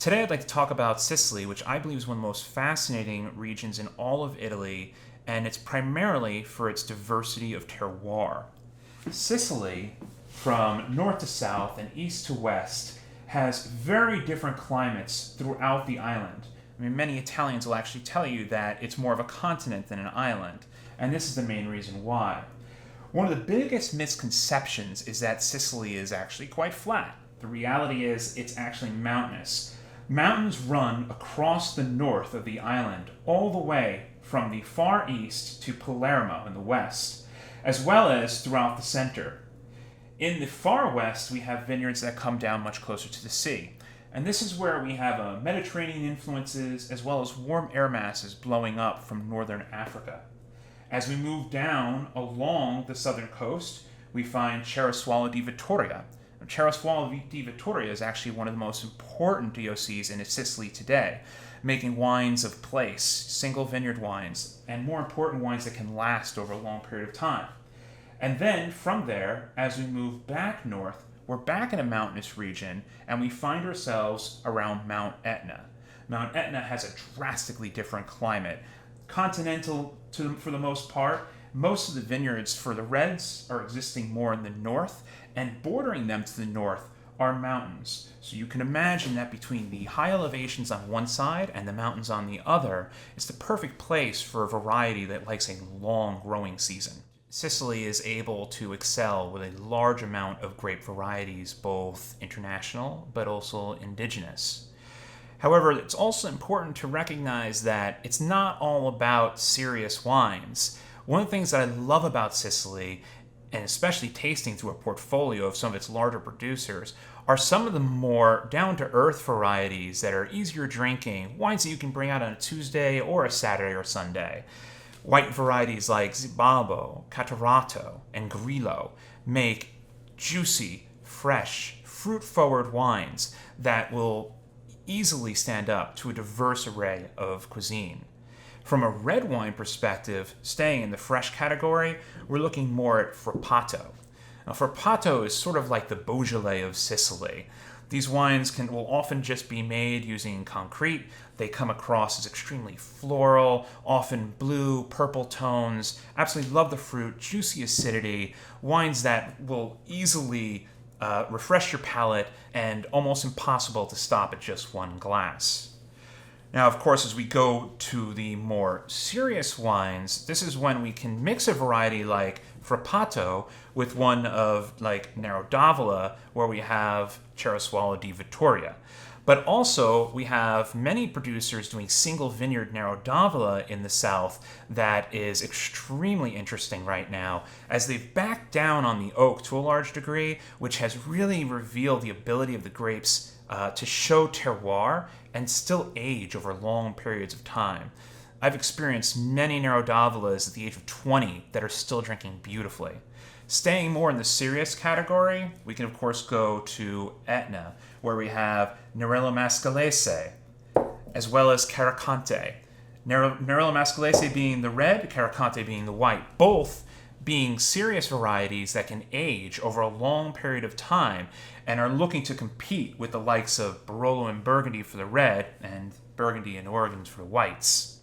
Today I'd like to talk about Sicily, which I believe is one of the most fascinating regions in all of Italy, and it's primarily for its diversity of terroir. Sicily, from north to south and east to west, has very different climates throughout the island. I mean, many Italians will actually tell you that it's more of a continent than an island, and this is the main reason why. One of the biggest misconceptions is that Sicily is actually quite flat. The reality is it's actually mountainous. Mountains run across the north of the island, all the way from the far east to Palermo in the west, as well as throughout the center. In the far west, we have vineyards that come down much closer to the sea. And this is where we have Mediterranean influences as well as warm air masses blowing up from northern Africa. As we move down along the southern coast, we find Cereswalla di Vittoria. Now, Cereswalla di Vittoria is actually one of the most important DOCs in Sicily today, making wines of place, single vineyard wines, and more important, wines that can last over a long period of time. And then from there, as we move back north, we're back in a mountainous region, and we find ourselves around Mount Etna. Mount Etna has a drastically different climate. Continental for the most part. Most of the vineyards for the reds are existing more in the north, and bordering them to the north are mountains. So you can imagine that between the high elevations on one side and the mountains on the other, it's the perfect place for a variety that likes a long growing season. Sicily is able to excel with a large amount of grape varieties, both international but also indigenous. However, it's also important to recognize that it's not all about serious wines. One of the things that I love about Sicily, and especially tasting through a portfolio of some of its larger producers, are some of the more down-to-earth varieties that are easier drinking, wines that you can bring out on a Tuesday or a Saturday or Sunday. White varieties like Zibabo, Catarratto, and Grillo make juicy, fresh, fruit-forward wines that will easily stand up to a diverse array of cuisine. From a red wine perspective, staying in the fresh category, we're looking more at Frappato. Now, Frappato is sort of like the Beaujolais of Sicily. These wines will often just be made using concrete. They come across as extremely floral, often blue, purple tones. Absolutely love the fruit, juicy acidity, wines that will easily refresh your palate and almost impossible to stop at just one glass. Now, of course, as we go to the more serious wines, this is when we can mix a variety like Frappato with one of like Nero d'Avola, where we have Cereswalla di Vittoria. But also, we have many producers doing single vineyard Nero d'Avola in the south that is extremely interesting right now, as they've backed down on the oak to a large degree, which has really revealed the ability of the grapes to show terroir and still age over long periods of time. I've experienced many Nero d'Avolas at the age of 20 that are still drinking beautifully. Staying more in the serious category, we can of course go to Etna, where we have Nerello Mascalese, as well as Carricante. Nerello Mascalese being the red, Carricante being the white, both being serious varieties that can age over a long period of time and are looking to compete with the likes of Barolo and Burgundy for the red and Burgundy and Oregon for the whites.